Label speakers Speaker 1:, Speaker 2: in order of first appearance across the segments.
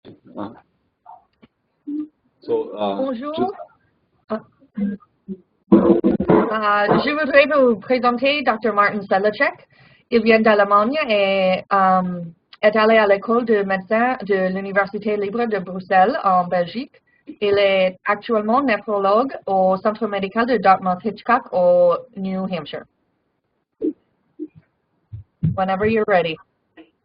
Speaker 1: Hein. So,
Speaker 2: Bonjour. Je voudrais vous présenter Dr. Martin Selacek. Il vient d'Allemagne et est allé à l'école de médecin de l'Université libre de Bruxelles en Belgique. Il est actuellement néphrologue au centre médical de Dartmouth-Hitchcock au New Hampshire. Whenever you're ready.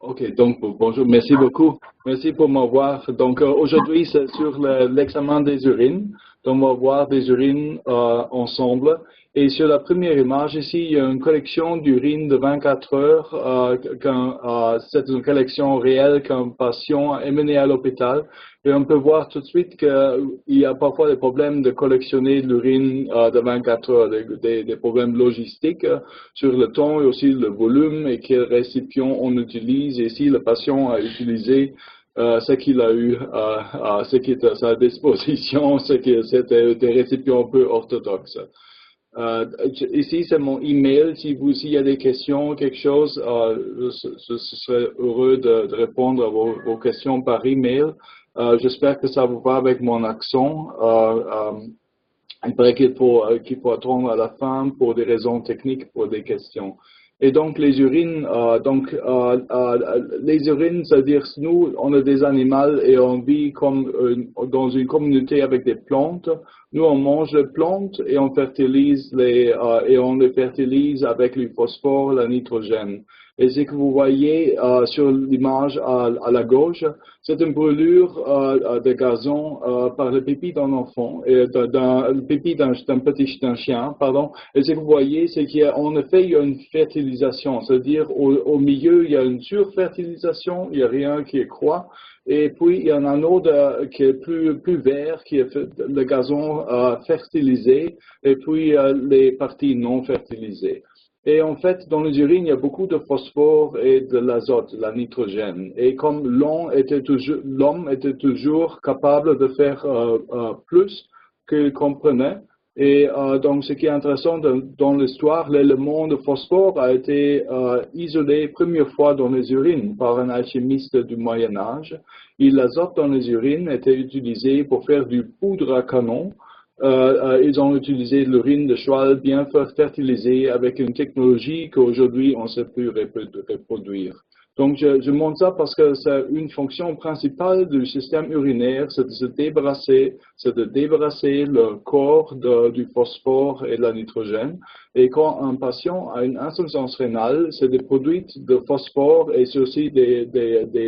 Speaker 1: Ok, donc bonjour, merci beaucoup. Merci pour m'avoir. Donc aujourd'hui, c'est sur l'examen des urines. Donc on va voir des urines ensemble. Et sur la première image ici, il y a une collection d'urine de 24 heures. C'est une collection réelle qu'un patient est mené à l'hôpital. Et on peut voir tout de suite qu'il y a parfois des problèmes de collectionner l'urine de 24 heures, des problèmes logistiques sur le temps et aussi le volume et quel récipient on utilise. Et si le patient a utilisé ce qu'il a eu, ce qui est à sa disposition, c'était des récipients un peu orthodoxes. Ici, c'est mon email. S'il y a des questions, quelque chose, je serais heureux de répondre à vos questions par email. J'espère que ça vous va avec mon accent. Il paraît qu'il faut attendre à la fin pour des raisons techniques, pour des questions. Et donc les urines, les urines, c'est-à-dire nous, on est des animaux et on vit comme dans une communauté avec des plantes. Nous, on mange les plantes et on fertilise et on les fertilise avec le phosphore, le nitrogène. Et ce que vous voyez sur l'image à la gauche, c'est une brûlure de gazon par le pipi d'un enfant, le pipi d'un chien, pardon. Et ce que vous voyez, c'est qu'en effet, il y a une fertilisation, c'est-à-dire au milieu, il y a une surfertilisation, il n'y a rien qui croît. Et puis, il y a un anneau qui est plus vert, qui est le gazon fertilisé, et puis les parties non fertilisées. Et en fait, dans les urines, il y a beaucoup de phosphore et de l'azote, la nitrogène. Et comme l'homme était toujours capable de faire plus qu'il comprenait. Et donc, ce qui est intéressant dans l'histoire, l'élément de phosphore a été isolé première fois dans les urines par un alchimiste du Moyen Âge. Et l'azote dans les urines était utilisé pour faire du poudre à canon. Ils ont utilisé l'urine de cheval bien fertilisée avec une technologie qu'aujourd'hui on ne sait plus reproduire. Donc je montre ça parce que c'est une fonction principale du système urinaire, c'est de débarrasser le corps du phosphore et de la nitrogène. Et quand un patient a une insuffisance rénale, c'est des produits de phosphore et c'est aussi des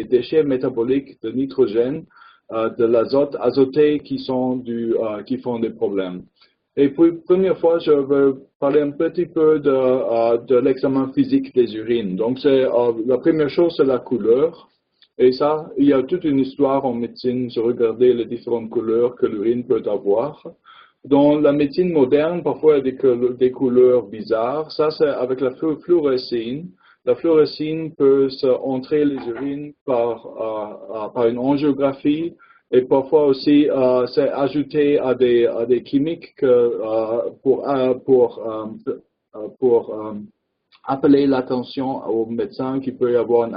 Speaker 1: déchets métaboliques de nitrogène de l'azote azoté qui font des problèmes. Et puis, première fois, je vais parler un petit peu de l'examen physique des urines. Donc, la première chose, c'est la couleur. Et ça, il y a toute une histoire en médecine sur regarder les différentes couleurs que l'urine peut avoir. Dans la médecine moderne, parfois, il y a des couleurs bizarres. Ça, c'est avec la fluorescine. La fluorescine peut entrer les urines par une angiographie et parfois aussi c'est ajouté à des chimiques pour appeler l'attention aux médecins qu'il peut y avoir une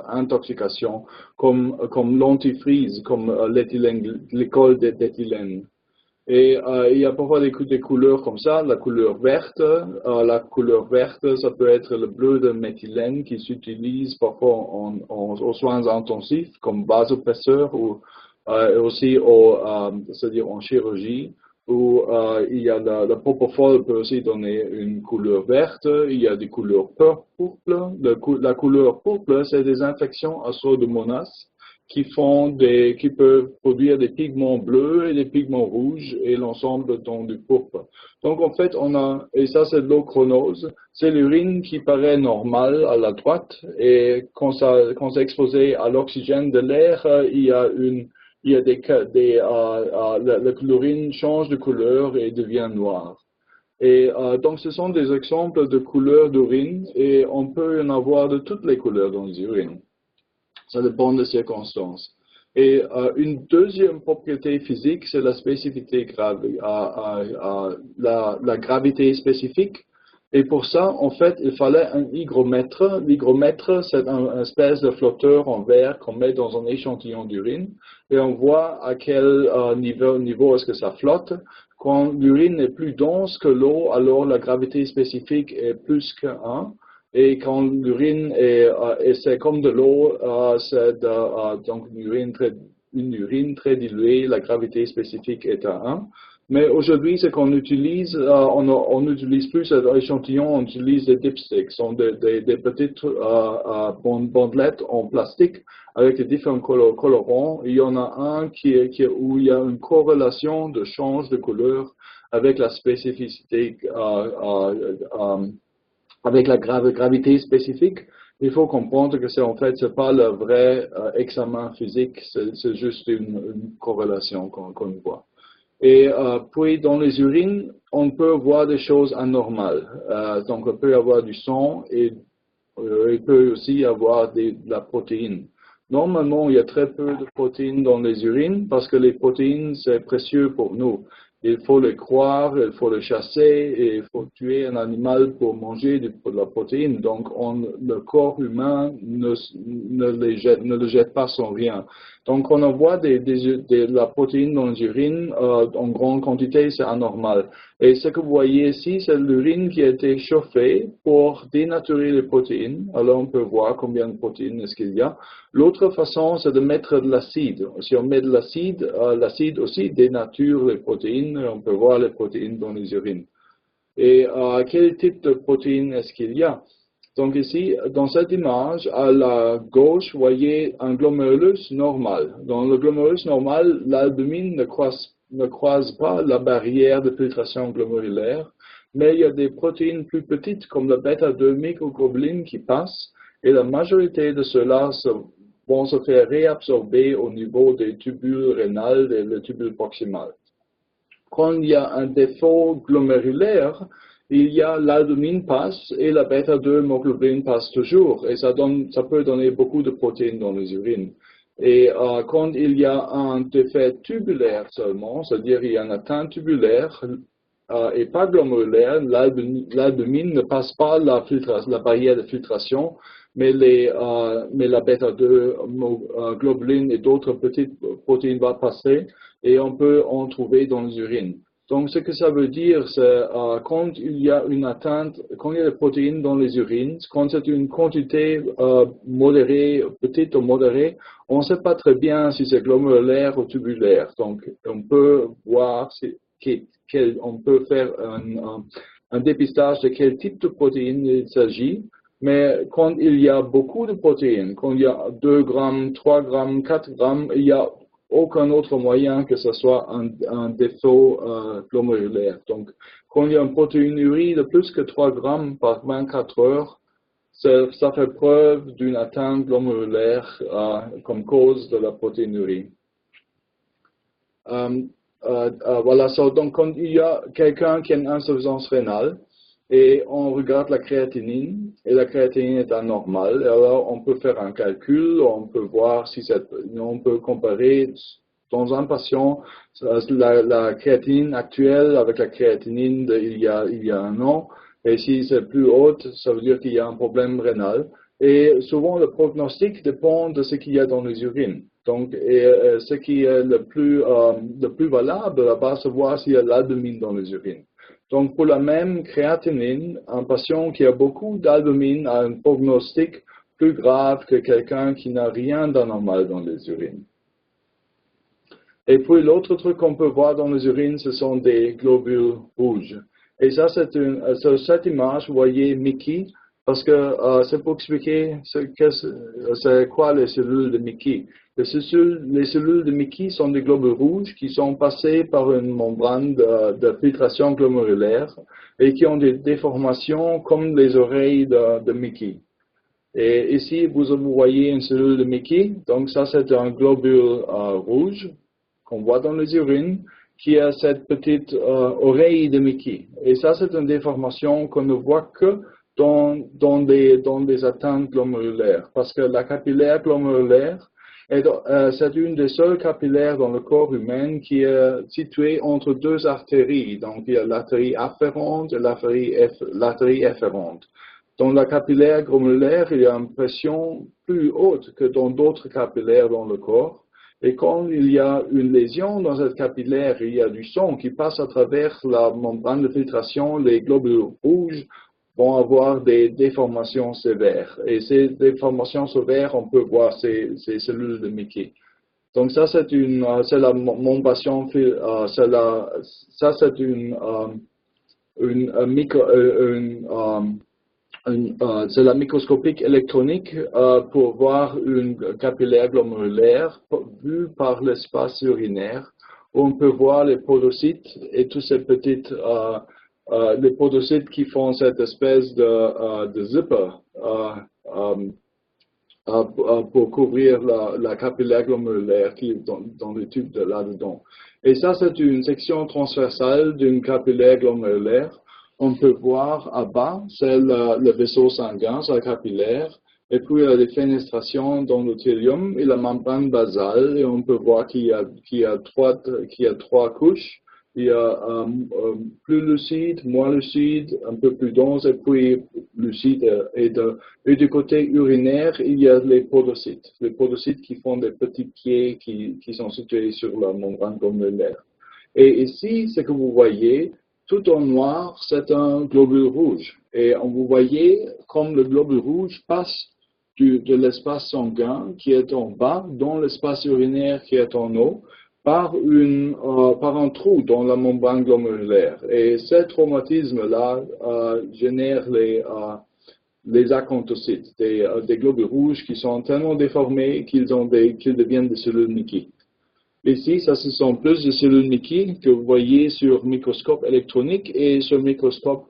Speaker 1: intoxication comme l'antifreeze, comme l'éthylène d'éthylène. Et il y a parfois des couleurs comme ça, la couleur verte. La couleur verte, ça peut être le bleu de méthylène qui s'utilise parfois aux soins intensifs comme vasopresseur ou aussi c'est-à-dire en chirurgie. Où il y a la propofol peut aussi donner une couleur verte. Il y a des couleurs pourpres. La couleur pourpre, c'est des infections à Pseudomonas qui peuvent produire des pigments bleus et des pigments rouges et l'ensemble dans du pourpre. Donc en fait, et ça c'est de l'ochronose, c'est l'urine qui paraît normale à la droite et quand c'est exposé à l'oxygène de l'air, l'urine change de couleur et devient noire. Et donc ce sont des exemples de couleurs d'urine et on peut en avoir de toutes les couleurs dans les urines. Ça dépend des circonstances. Et une deuxième propriété physique, c'est la spécificité grave, la gravité spécifique. Et pour ça, en fait, il fallait un hygromètre. L'hygromètre, c'est une espèce de flotteur en verre qu'on met dans un échantillon d'urine et on voit à quel niveau est-ce que ça flotte. Quand l'urine est plus dense que l'eau, alors la gravité spécifique est plus que 1. Et quand l'urine c'est comme de l'eau, c'est donc une urine très diluée, la gravité spécifique est à 1. Mais aujourd'hui, ce qu'on utilise, on n'utilise plus cet échantillon, on utilise des dipsticks, ce sont des petites bandelettes en plastique avec des différents colorants. Il y en a un où il y a une corrélation de change de couleur avec la spécificité, avec la gravité spécifique. Il faut comprendre que c'est pas le vrai examen physique, c'est juste une corrélation qu'on voit. Et puis dans les urines, on peut voir des choses anormales. Donc on peut avoir du sang et il peut aussi y avoir de la protéine. Normalement, il y a très peu de protéines dans les urines parce que les protéines, c'est précieux pour nous. Il faut les croire, il faut les chasser et il faut tuer un animal pour manger de la protéine. Donc, le corps humain ne le jette pas sans rien. Donc, on envoie de la protéine dans les urines en grande quantité, c'est anormal. Et ce que vous voyez ici, c'est l'urine qui a été chauffée pour dénaturer les protéines. Alors, on peut voir combien de protéines est-ce qu'il y a. L'autre façon, c'est de mettre de l'acide. Si on met de l'acide, l'acide aussi dénature les protéines. On peut voir les protéines dans les urines. Et quel type de protéines est-ce qu'il y a? Donc ici, dans cette image, à la gauche, vous voyez un glomérulus normal. Dans le glomérulus normal, l'albumine ne croise pas la barrière de filtration glomérulaire, mais il y a des protéines plus petites comme la bêta-2 microglobuline qui passent, et la majorité de ceux-là vont se faire réabsorber au niveau des tubules rénales et des tubules proximales. Quand il y a un défaut glomérulaire, il y a l'albumine passe et la bêta-2 hémoglobine passe toujours. Et ça peut donner beaucoup de protéines dans les urines. Et quand il y a un défait tubulaire seulement, c'est-à-dire il y a une atteinte tubulaire et pas glomérulaire, l'albumine ne passe pas la barrière de filtration, mais la bêta-2 globuline et d'autres petites protéines vont passer et on peut en trouver dans les urines. Donc, ce que ça veut dire, c'est quand il y a une atteinte, quand il y a des protéines dans les urines, quand c'est une quantité modérée, petite ou modérée, on ne sait pas très bien si c'est glomérulaire ou tubulaire. Donc, on peut voir, on peut faire un dépistage de quel type de protéines il s'agit. Mais quand il y a beaucoup de protéines, quand il y a 2 grammes, 3 grammes, 4 grammes, il y a aucun autre moyen que ce soit un défaut glomérulaire. Donc, quand il y a une protéinurie de plus que 3 grammes par 24 heures, ça fait preuve d'une atteinte glomérulaire comme cause de la protéinurie. Voilà, donc quand il y a quelqu'un qui a une insuffisance rénale, et on regarde la créatinine, et la créatinine est anormale. Alors, on peut faire un calcul, on peut voir si on peut comparer dans un patient la créatinine actuelle avec la créatinine il y a un an. Et si c'est plus haute, ça veut dire qu'il y a un problème rénal. Et souvent, le prognostic dépend de ce qu'il y a dans les urines. Donc, ce qui est le plus valable, là-bas, c'est voir s'il y a l'albumine dans les urines. Donc, pour la même créatinine, un patient qui a beaucoup d'albumine a un prognostic plus grave que quelqu'un qui n'a rien d'anormal dans les urines. Et puis, l'autre truc qu'on peut voir dans les urines, ce sont des globules rouges. Et ça, sur cette image, vous voyez Mickey, parce que c'est pour expliquer c'est quoi les cellules de Mickey. Les cellules de Mickey sont des globules rouges qui sont passés par une membrane de filtration glomérulaire et qui ont des déformations comme les oreilles de Mickey. Et ici, vous voyez une cellule de Mickey. Donc ça, c'est un globule rouge qu'on voit dans les urines qui a cette petite oreille de Mickey. Et ça, c'est une déformation qu'on ne voit que dans des atteintes glomérulaires. Parce que la capillaire glomérulaire C'est une des seules capillaires dans le corps humain qui est située entre deux artères. Donc, il y a l'artère afférente et l'artère efférente. Dans la capillaire glomérulaire, il y a une pression plus haute que dans d'autres capillaires dans le corps. Et quand il y a une lésion dans cette capillaire, il y a du sang qui passe à travers la membrane de filtration, les globules rouges vont avoir des déformations sévères. Et ces déformations sévères, on peut voir ces cellules de Mickey. Donc ça, c'est la membration, ça c'est c'est la microscopique électronique pour voir une capillaire glomérulaire vue par l'espace urinaire, où on peut voir les podocytes et tous ces petites les podocytes qui font cette espèce de zipper pour couvrir la capillaire glomérulaire qui est dans le tube de là-dedans. Et ça, c'est une section transversale d'une capillaire glomérulaire. On peut voir à bas, c'est le vaisseau sanguin, c'est la capillaire, et puis il y a des fenestrations dans l'utérium et la membrane basale, et on peut voir qu'il y a trois couches. Il y a plus lucide, moins lucide, un peu plus dense, et puis lucide. Et du côté urinaire, il y a les podocytes qui font des petits pieds qui sont situés sur la membrane glomérulaire. Et ici, ce que vous voyez, tout en noir, c'est un globule rouge. Et vous voyez comme le globule rouge passe de l'espace sanguin qui est en bas, dans l'espace urinaire qui est en haut, par un trou dans la membrane glomérulaire. Et ce traumatisme-là génère les acanthocytes, des globules rouges qui sont tellement déformés qu'ils deviennent des cellules Mickey. Ici, ce sont plus de cellules Mickey que vous voyez sur microscope électronique, et sur microscope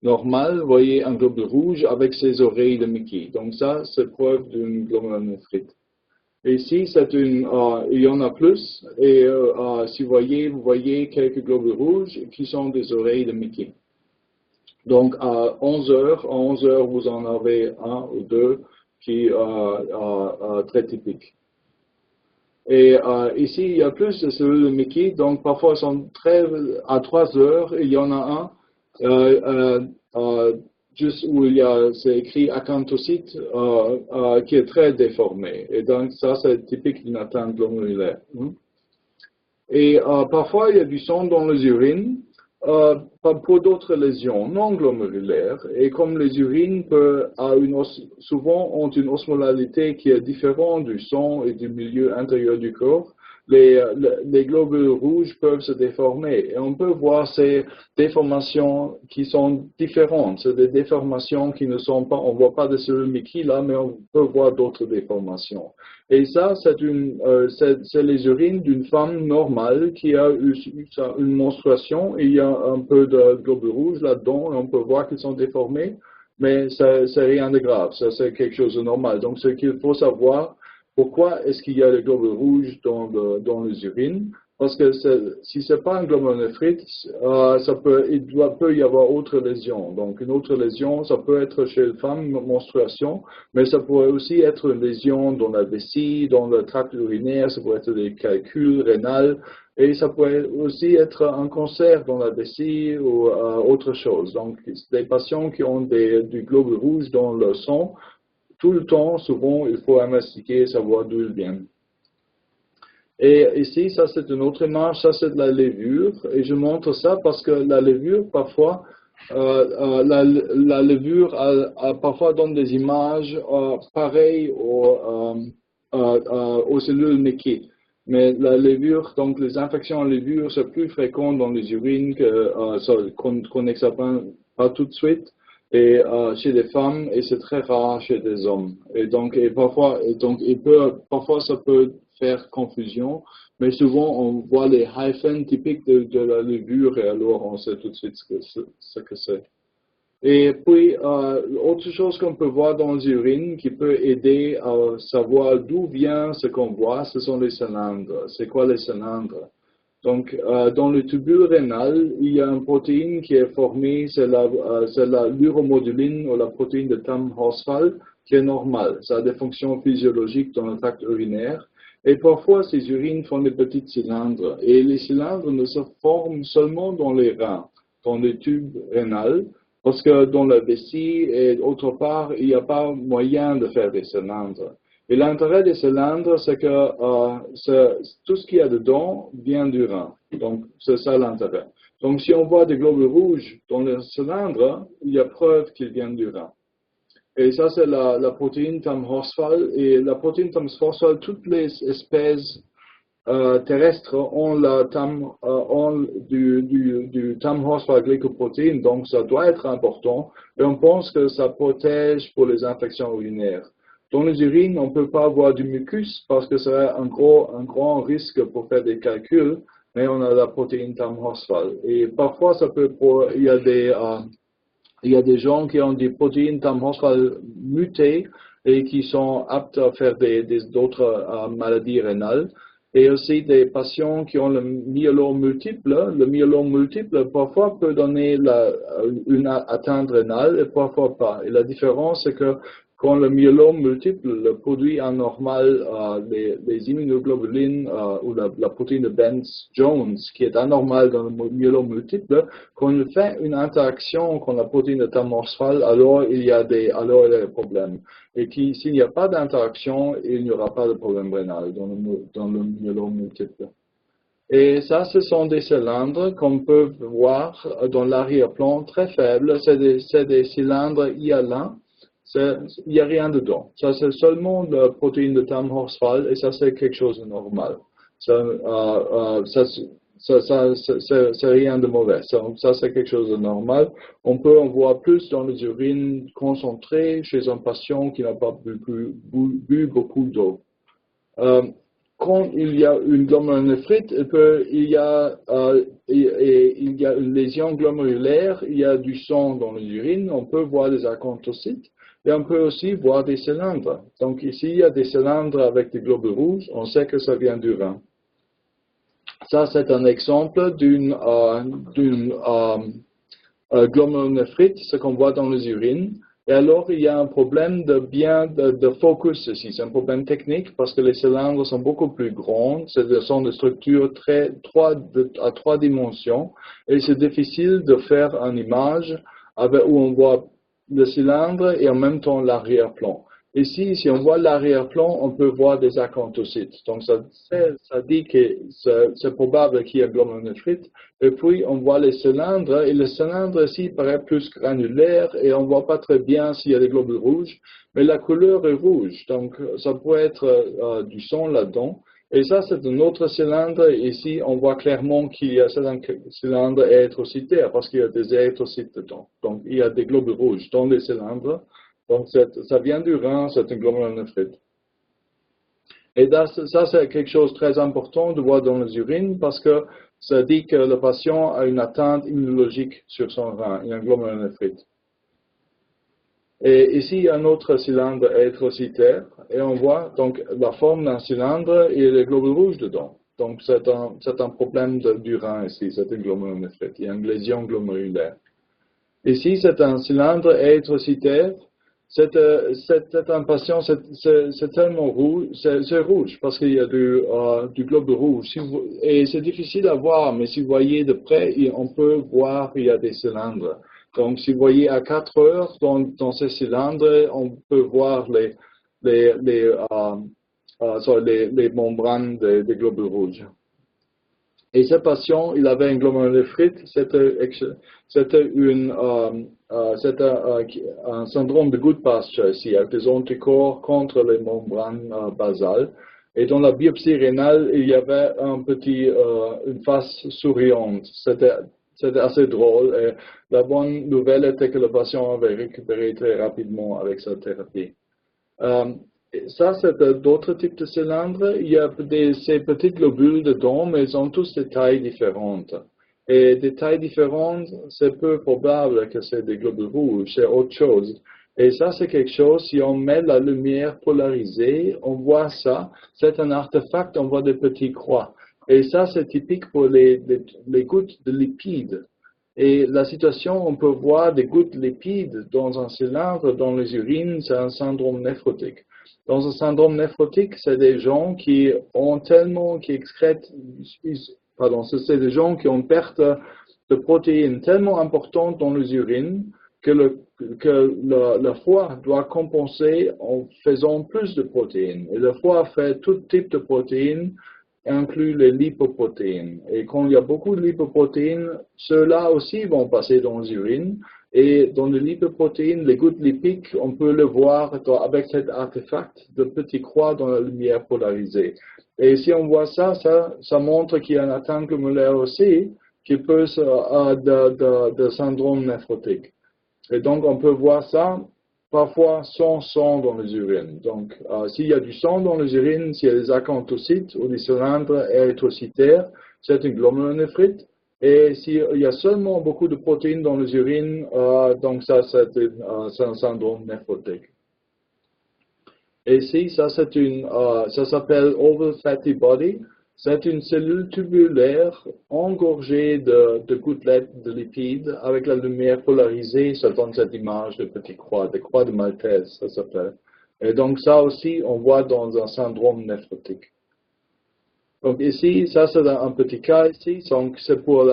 Speaker 1: normal, vous voyez un globule rouge avec ses oreilles de Mickey. Donc ça, c'est preuve d'une glomérulonéphrite. Ici, il y en a plus, et si vous voyez quelques globules rouges qui sont des oreilles de Mickey. Donc à 11 heures, vous en avez un ou deux qui très typiques. Et ici, il y a plus de cellules de Mickey, donc parfois à 3 heures, il y en a un juste où c'est écrit acanthocyte qui est très déformé. Et donc ça, c'est typique d'une atteinte glomérulaire. Et parfois, il y a du sang dans les urines pour d'autres lésions non glomérulaires. Et comme les urines souvent ont une osmolalité qui est différente du sang et du milieu intérieur du corps, les globules rouges peuvent se déformer. Et on peut voir ces déformations qui sont différentes. C'est des déformations qui ne sont pas, on ne voit pas de cellules Mickey là, mais on peut voir d'autres déformations. Et ça, c'est les urines d'une femme normale qui a eu une menstruation, et il y a un peu de globules rouges là-dedans, et on peut voir qu'ils sont déformés, mais c'est rien de grave, ça c'est quelque chose de normal. Donc ce qu'il faut savoir, pourquoi est-ce qu'il y a des globules rouges dans les urines? Parce que si ce n'est pas un glomérulonéphrite, il peut y avoir autre lésion. Donc une autre lésion, ça peut être chez les femmes, menstruation, mais ça pourrait aussi être une lésion dans la vessie, dans le tract urinaire, ça pourrait être des calculs rénales, et ça pourrait aussi être un cancer dans la vessie ou autre chose. Donc des patients qui ont du globule rouge dans le sang, tout le temps, souvent, il faut investiguer et savoir d'où ils viennent. Et ici, ça c'est une autre image, ça c'est de la levure. Et je montre ça parce que la levure, parfois, la levure parfois donne des images pareilles aux cellules Mickey. Mais la levure, donc les infections en levure, c'est plus fréquent dans les urines qu'on n'examine pas tout de suite. Et chez les femmes, et c'est très rare chez des hommes. Et donc, parfois ça peut faire confusion, mais souvent on voit les hyphens typiques de la levure, et alors on sait tout de suite ce que c'est. Et puis, autre chose qu'on peut voir dans les urines qui peut aider à savoir d'où vient ce qu'on voit, ce sont les cylindres. C'est quoi les cylindres? Donc, dans le tubule rénal, il y a une protéine qui est formée, c'est l'uromoduline ou la protéine de Tamm-Horsfall, qui est normal. Ça a des fonctions physiologiques dans le tract urinaire. Et parfois, ces urines font des petits cylindres. Et les cylindres ne se forment seulement dans les reins, dans les tubes rénals, parce que dans la vessie et autre part, il n'y a pas moyen de faire des cylindres. Et l'intérêt des cylindres, c'est que tout ce qu'il y a dedans vient du rein. Donc, c'est ça l'intérêt. Donc, si on voit des globules rouges dans les cylindres, il y a preuve qu'ils viennent du rein. Et ça, c'est la protéine TAM-Horsfall. Et la protéine TAM-Horsfall, toutes les espèces terrestres ont du TAM-Horsfall glycoprotéine, donc ça doit être important. Et on pense que ça protège pour les infections urinaires. Dans les urines, on ne peut pas avoir du mucus parce que ça serait un grand risque pour faire des calculs, mais on a la protéine TAM-Horsfall. Et parfois, il y a des gens qui ont des protéines TAM-Horsfall mutées et qui sont aptes à faire d'autres maladies rénales. Et aussi des patients qui ont le myélome multiple. Le myélome multiple, parfois, peut donner une atteinte rénale et parfois pas. Et la différence, c'est que quand le myélome multiple, le produit anormal, les immunoglobulines ou la protéine de Benz-Jones, qui est anormale dans le myélome multiple, quand il fait une interaction avec la protéine de TAM-Horsfall, alors il y a des problèmes. Et s'il n'y a pas d'interaction, il n'y aura pas de problème rénal dans le myélome multiple. Et ça, ce sont des cylindres qu'on peut voir dans l'arrière-plan très faibles. C'est des cylindres hyalins. Il n'y a rien dedans. Ça, c'est seulement la protéine de TAM-Horsfall et ça, c'est quelque chose de normal. C'est rien de mauvais. Ça, c'est quelque chose de normal. On peut en voir plus dans les urines concentrées chez un patient qui n'a pas bu beaucoup d'eau. Quand il y a une glomérulonéphrite, il y a une lésion glomérulaire, il y a du sang dans les urines, on peut voir des acanthocytes. Et on peut aussi voir des cylindres. Donc ici, il y a des cylindres avec des globules rouges. On sait que ça vient du rein. Ça, c'est un exemple d'une glomérulonéphrite, ce qu'on voit dans les urines. Et alors, il y a un problème de focus ici. C'est un problème technique parce que les cylindres sont beaucoup plus grands. Ce sont des structures à 3 dimensions. Et c'est difficile de faire une image où on voit le cylindre et en même temps l'arrière-plan. Ici, si on voit l'arrière-plan, on peut voir des acanthocytes. Donc, ça dit que c'est probable qu'il y ait glomérulonéphrite. Et puis, on voit les cylindres, et le cylindre ici paraît plus granulaire, et on ne voit pas très bien s'il y a des globules rouges, mais la couleur est rouge. Donc, ça pourrait être du sang là-dedans. Et ça, c'est un autre cylindre. Ici, on voit clairement qu'il y a un cylindre érythrocytaire, parce qu'il y a des érythrocytes dedans. Donc, il y a des globules rouges dans les cylindres. Donc, ça vient du rein, c'est une glomérulonéphrite. Et ça, c'est quelque chose de très important de voir dans les urines parce que ça dit que le patient a une atteinte immunologique sur son rein, il y a une glomérulonéphrite. Et ici, il y a un autre cylindre érythrocytaire et on voit donc la forme d'un cylindre et les globules rouges dedans. Donc, c'est un problème du rein ici, c'est une glomérulonéphrite, il y a une lésion glomérulaire. Ici, c'est un cylindre érythrocytaire. C'est un patient, c'est tellement rouge, c'est rouge parce qu'il y a du globule rouge. Et c'est difficile à voir, mais si vous voyez de près, on peut voir qu'il y a des cylindres. Donc, si vous voyez à 4 heures dans ces cylindres, on peut voir les membranes des globules rouges. Et ce patient, il avait une glomérulonéphrite, c'était un syndrome de Goodpasture ici, avec des anticorps contre les membranes basales. Et dans la biopsie rénale, il y avait une face souriante. C'était assez drôle. Et la bonne nouvelle était que le patient avait récupéré très rapidement avec sa thérapie. Ça, c'est d'autres types de cylindres. Il y a ces petits globules dedans, mais ils ont tous des tailles différentes. Et des tailles différentes, c'est peu probable que c'est des globules rouges, c'est autre chose. Et ça, c'est quelque chose, si on met la lumière polarisée, on voit ça. C'est un artefact, on voit des petits croix. Et ça, c'est typique pour les gouttes de lipides. Et la situation, on peut voir des gouttes lipides dans un cylindre dans les urines, c'est un syndrome néphrotique. Dans un syndrome néphrotique, c'est des gens qui ont tellement, qui excrètent, pardon, c'est des gens qui ont une perte de protéines tellement importante dans les urines que le foie doit compenser en faisant plus de protéines. Et le foie fait tout type de protéines, inclut les lipoprotéines. Et quand il y a beaucoup de lipoprotéines, ceux-là aussi vont passer dans les urines. Et dans les lipoprotéines, les gouttes lipiques, on peut le voir avec cet artefact de petits croix dans la lumière polarisée. Et si on voit ça, ça montre qu'il y a une atteinte glomérulaire aussi qui peut de syndrome néphrotique. Et donc, on peut voir ça parfois sans sang dans les urines. Donc, s'il y a du sang dans les urines, s'il y a des acanthocytes ou des cylindres érythrocytaires, c'est une glomérulonéphrite. Et s'il y a seulement beaucoup de protéines dans les urines, donc ça, c'est un syndrome néphrotique. Et ici, ça s'appelle Oval Fatty Body. C'est une cellule tubulaire engorgée de gouttelettes de lipides avec la lumière polarisée. Ça donne cette image de petites croix, des croix de Maltese, ça s'appelle. Et donc ça aussi, on voit dans un syndrome néphrotique. Donc ici, ça c'est un petit cas ici. Donc c'est pour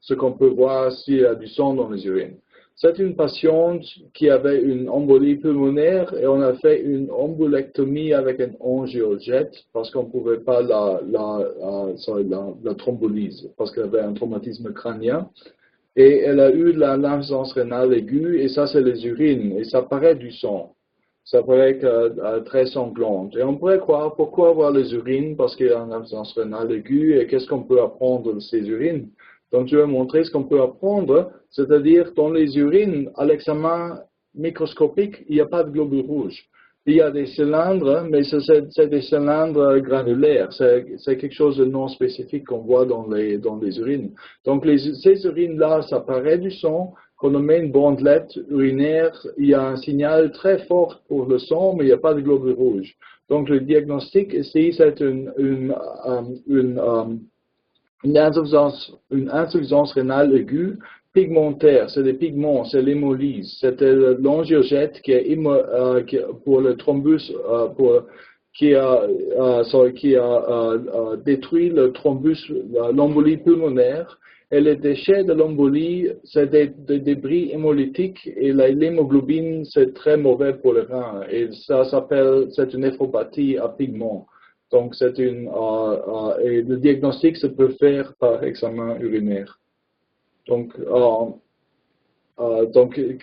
Speaker 1: ce qu'on peut voir s'il y a du sang dans les urines. C'est une patiente qui avait une embolie pulmonaire et on a fait une embolectomie avec un angiojette parce qu'on ne pouvait pas la thrombolyse parce qu'elle avait un traumatisme crânien. Et elle a eu l'insuffisance rénale aiguë et ça c'est les urines et ça paraît du sang. Ça paraît très sanglante. Et on pourrait croire pourquoi avoir les urines parce qu'il y a une insuffisance rénale aiguë et qu'est-ce qu'on peut apprendre de ces urines. Donc, je vais montrer ce qu'on peut apprendre, c'est-à-dire dans les urines, à l'examen microscopique, il n'y a pas de globules rouges. Il y a des cylindres, mais c'est des cylindres granulaires. C'est quelque chose de non spécifique qu'on voit dans les urines. Donc, ces urines-là, ça paraît du sang. Quand on met une bandelette urinaire, il y a un signal très fort pour le sang, mais il n'y a pas de globules rouges. Donc, le diagnostic ici, c'est une insuffisance rénale aiguë pigmentaire, c'est des pigments, c'est l'hémolyse. C'était l'angiojette qui est pour le thrombus, qui a détruit le thrombus, l'embolie pulmonaire. Et les déchets de l'embolie, c'est des débris hémolytiques et l'hémoglobine, c'est très mauvais pour le rein. Et c'est une néphropathie à pigments. Donc, et le diagnostic se peut faire par examen urinaire. Donc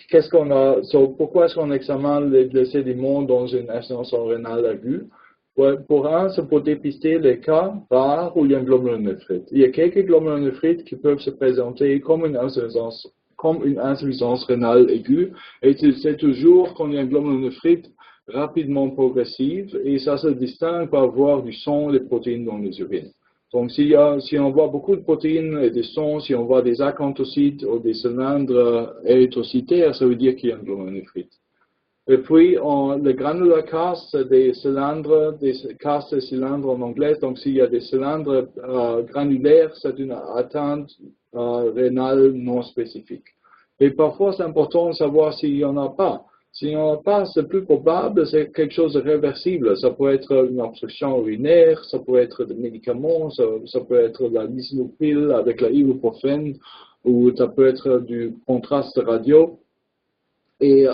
Speaker 1: qu'est-ce qu'on a, pourquoi est-ce qu'on examine les sédiments dans une insuffisance rénale aiguë? Ouais, c'est pour dépister les cas rares où il y a une glomérulonéphrite. Il y a quelques glomérulonéphrites qui peuvent se présenter comme une insuffisance rénale aiguë, et c'est toujours quand il y a une glomérulonéphrite rapidement progressive, et ça se distingue par avoir du sang et des protéines dans les urines. Donc, si on voit beaucoup de protéines et des sangs, si on voit des acanthocytes ou des cylindres érythrocytaires, ça veut dire qu'il y a une glomérulonéphrite. Et puis, les granular cast, c'est des cylindres, des cylindres en anglais. Donc, s'il y a des cylindres granulaires, c'est une atteinte rénale non spécifique. Et parfois, c'est important de savoir s'il n'y en a pas. S'il n'y en a pas, c'est plus probable, c'est quelque chose de réversible. Ça peut être une obstruction urinaire, ça peut être des médicaments, ça peut être la lisinopril avec la ibuprofène, ou ça peut être du contraste radio. Et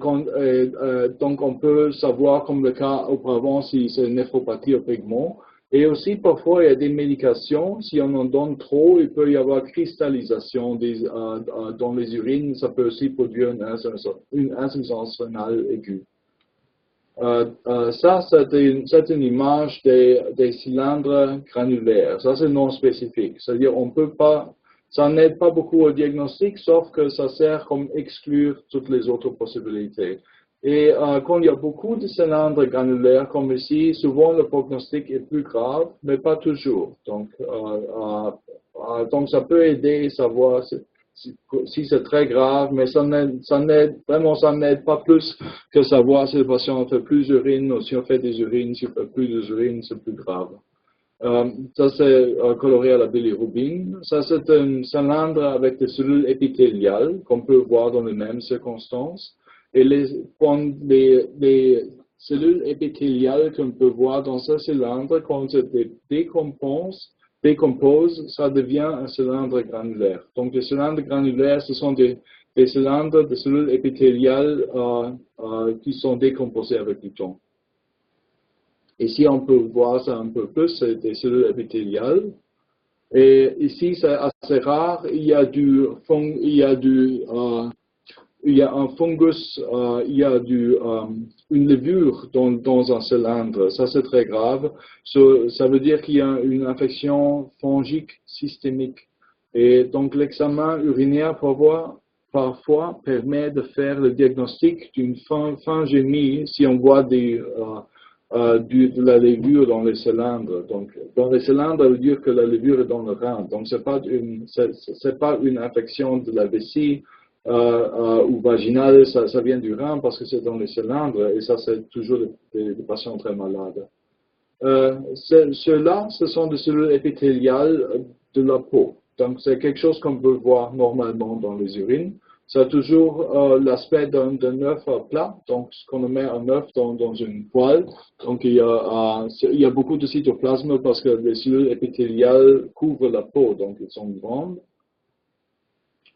Speaker 1: donc, on peut savoir, comme le cas auparavant, si c'est une néphropathie au pigment. Et aussi, parfois, il y a des médications. Si on en donne trop, il peut y avoir cristallisation dans les urines. Ça peut aussi produire une insuffisance rénale aiguë. Ça, c'est une image des cylindres granulaires. Ça, c'est non spécifique. C'est-à-dire, on peut pas. Ça n'aide pas beaucoup au diagnostic, sauf que ça sert comme exclure toutes les autres possibilités. Et quand il y a beaucoup de cylindres granulaires comme ici, souvent le prognostic est plus grave, mais pas toujours. Donc ça peut aider à savoir si c'est très grave, mais ça n'aide pas plus que savoir si le patient fait plus d'urine ou si on fait des urines, si on fait plus d'urine, c'est plus grave. Ça, c'est coloré à la bilirubine. Ça, c'est un cylindre avec des cellules épithéliales qu'on peut voir dans les mêmes circonstances. Et les cellules épithéliales qu'on peut voir dans ce cylindre, quand elles se décomposent, ça devient un cylindre granulaire. Donc, les cylindres granulaires, ce sont des cylindres de cellules épithéliales qui sont décomposées avec du temps. Ici, on peut voir ça un peu plus, c'est des cellules épithéliales. Et ici, c'est assez rare. Il y a un fungus, une levure dans un cylindre. Ça, c'est très grave. Ça veut dire qu'il y a une infection fongique systémique. Et donc, l'examen urinaire parfois permet de faire le diagnostic d'une fungémie si on voit de la levure dans les cylindres. Donc, dans les cylindres, ça veut dire que la levure est dans le rein. Donc, c'est pas une infection de la vessie ou vaginale, ça vient du rein parce que c'est dans les cylindres et ça, c'est toujours des patients très malades. Ceux-là, ce sont des cellules épithéliales de la peau. Donc, c'est quelque chose qu'on peut voir normalement dans les urines. Ça a toujours l'aspect d'un œuf plat, donc ce qu'on met un œuf dans une poêle. Donc il y a beaucoup de cytoplasme parce que les cellules épithéliales couvrent la peau, donc elles sont grandes.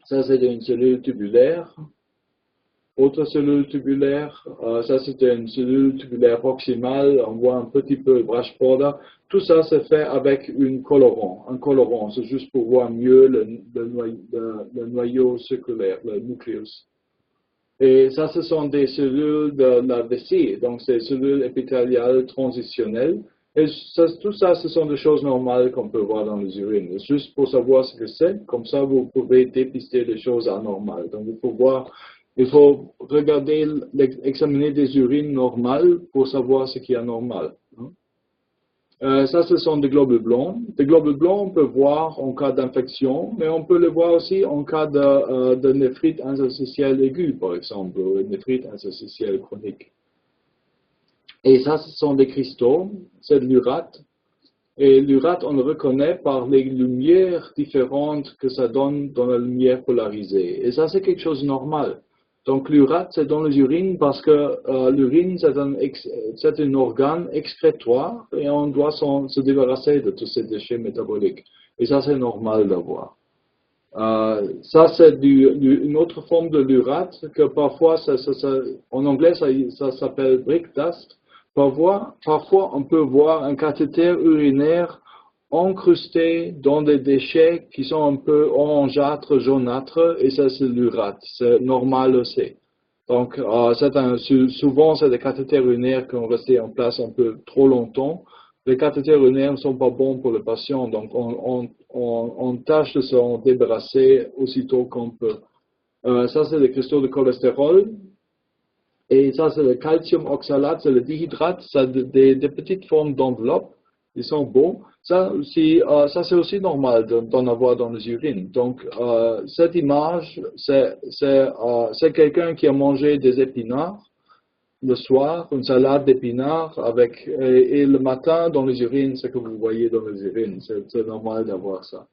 Speaker 1: Ça, c'est une cellule tubulaire. Autre cellule tubulaire, ça c'est une cellule tubulaire proximale, on voit un petit peu brush border. Tout ça se fait avec un colorant, c'est juste pour voir mieux le noyau circulaire, le nucléus. Et ça, ce sont des cellules de la vessie, donc c'est des cellules épithéliales transitionnelles. Et tout ça, ce sont des choses normales qu'on peut voir dans les urines. Juste pour savoir ce que c'est, comme ça vous pouvez dépister des choses anormales. Donc il faut regarder, examiner des urines normales pour savoir ce qui est anormal. Ça, ce sont des globules blancs. Des globules blancs, on peut voir en cas d'infection, mais on peut le voir aussi en cas de néphrite interstitielle aiguë, par exemple, ou néphrite interstitielle chronique. Et ça, ce sont des cristaux, c'est de l'urate. Et l'urate, on le reconnaît par les lumières différentes que ça donne dans la lumière polarisée. Et ça, c'est quelque chose de normal. Donc, l'urate, c'est dans les urines parce que l'urine, c'est un organe excrétoire et on doit se débarrasser de tous ces déchets métaboliques. Et ça, c'est normal d'avoir. Ça, c'est une autre forme de l'urate que parfois, en anglais, ça s'appelle brick dust. Parfois, on peut voir un cathéter urinaire encrusté dans des déchets qui sont un peu orangeâtres, jaunâtres, et ça c'est l'urate, c'est normal aussi. Donc souvent c'est des cathéters urinaires qui ont resté en place un peu trop longtemps. Les cathéters urinaires ne sont pas bons pour le patient, donc on tâche de s'en débarrasser aussitôt qu'on peut. Ça c'est les cristaux de cholestérol. Et ça c'est le calcium oxalate, c'est le dihydrate, ça des petites formes d'enveloppe. Ils sont beaux. Ça c'est aussi normal d'en avoir dans les urines. Donc, cette image, c'est quelqu'un qui a mangé des épinards le soir, une salade d'épinards et le matin, dans les urines, c'est ce que vous voyez dans les urines. C'est normal d'avoir ça.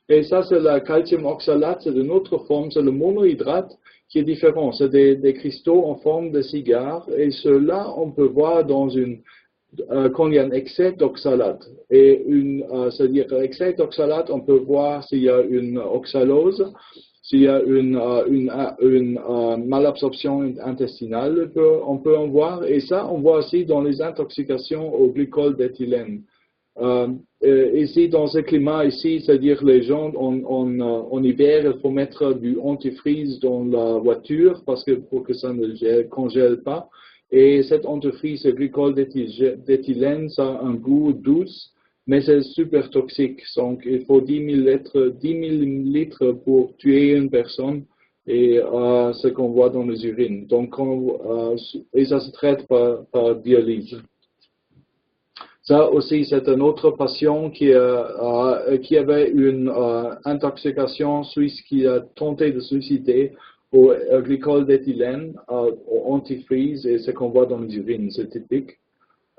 Speaker 1: Et ça, c'est le calcium oxalate, c'est une autre forme, c'est le monohydrate qui est différent. C'est des cristaux en forme de cigare. Et ceux-là, on peut voir quand il y a un excès d'oxalate. Et c'est-à-dire l'excès d'oxalate, on peut voir s'il y a une oxalose, s'il y a une malabsorption intestinale, on peut en voir. Et ça, on voit aussi dans les intoxications au glycol d'éthylène. Ici, dans ce climat ici, c'est-à-dire les gens, en hiver, il faut mettre du antifreeze dans la voiture pour que ça ne congèle pas. Et cet antifreeze, le glycol d'éthylène, ça a un goût douce, mais c'est super toxique. Donc, il faut 10 000 litres pour tuer une personne, et ce qu'on voit dans les urines. Donc, et ça se traite par dialyse. Ça aussi, c'est un autre patient qui avait une intoxication suisse qui a tenté de suicider au glycol d'éthylène, au antifreeze, et ce qu'on voit dans les urines, c'est typique.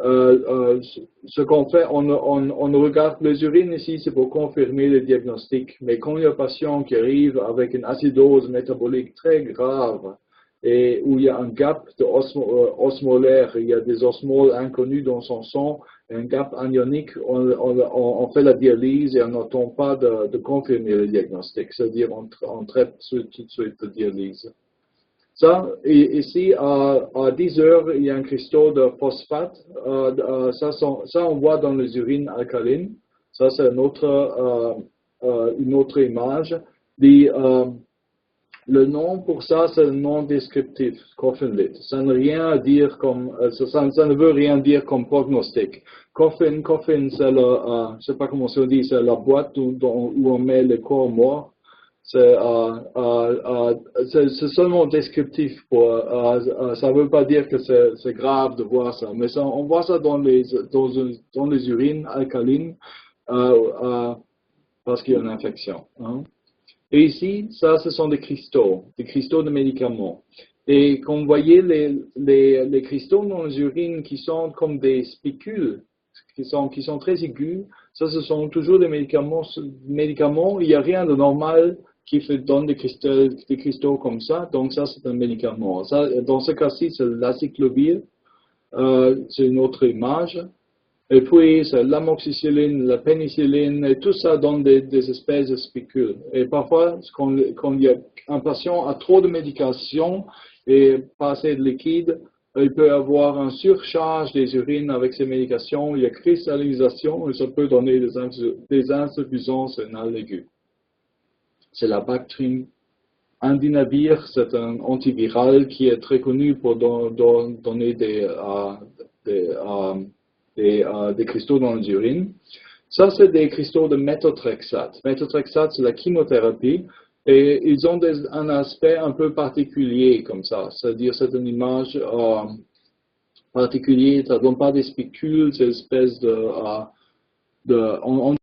Speaker 1: ce qu'on fait, on regarde les urines ici, c'est pour confirmer le diagnostic. Mais quand il y a un patient qui arrive avec une acidose métabolique très grave et où il y a un gap de osmolaire, il y a des osmoles inconnus dans son sang, un gap anionique, on fait la dialyse et on n'attend pas de confirmer le diagnostic. C'est-à-dire on traite tout de suite la dialyse. Ça, ici, à 10 heures, il y a un cristaux de phosphate. Ça, on voit dans les urines alcalines. Ça, c'est une autre image. Le nom pour ça, c'est le nom descriptif, Coffinlit. Ça ne veut rien dire comme prognostic. Coffin, c'est je sais pas comment on dit, c'est la boîte où on met les corps morts. C'est seulement descriptif. Ça ne veut pas dire que c'est grave de voir ça, mais on voit ça dans les urines alcalines parce qu'il y a une infection. Hein. Et ici, ça, ce sont des cristaux de médicaments. Et quand vous voyez les cristaux dans les urines qui sont comme des spicules, qui sont très aigus, ça, ce sont toujours des médicaments. Il n'y a rien de normal qui donne des cristaux comme ça, donc ça c'est un médicament. Ça, dans ce cas-ci, c'est l'aciclovir, c'est une autre image. Et puis c'est l'amoxicilline, la pénicilline, et tout ça donne des espèces de spicules. Et parfois, quand il y a un patient a trop de médication et pas assez de liquide, il peut avoir une surcharge des urines avec ces médications, il y a cristallisation et ça peut donner des insuffisances rénales aiguës. C'est la Bactrim indinavir, c'est un antiviral qui est très connu pour donner des cristaux dans les urines. Ça, c'est des cristaux de méthotrexate. Méthotrexate, c'est la chimiothérapie et ils ont un aspect un peu particulier comme ça. C'est-à-dire, c'est une image particulière, ça ne donne pas des spicules, c'est une espèce on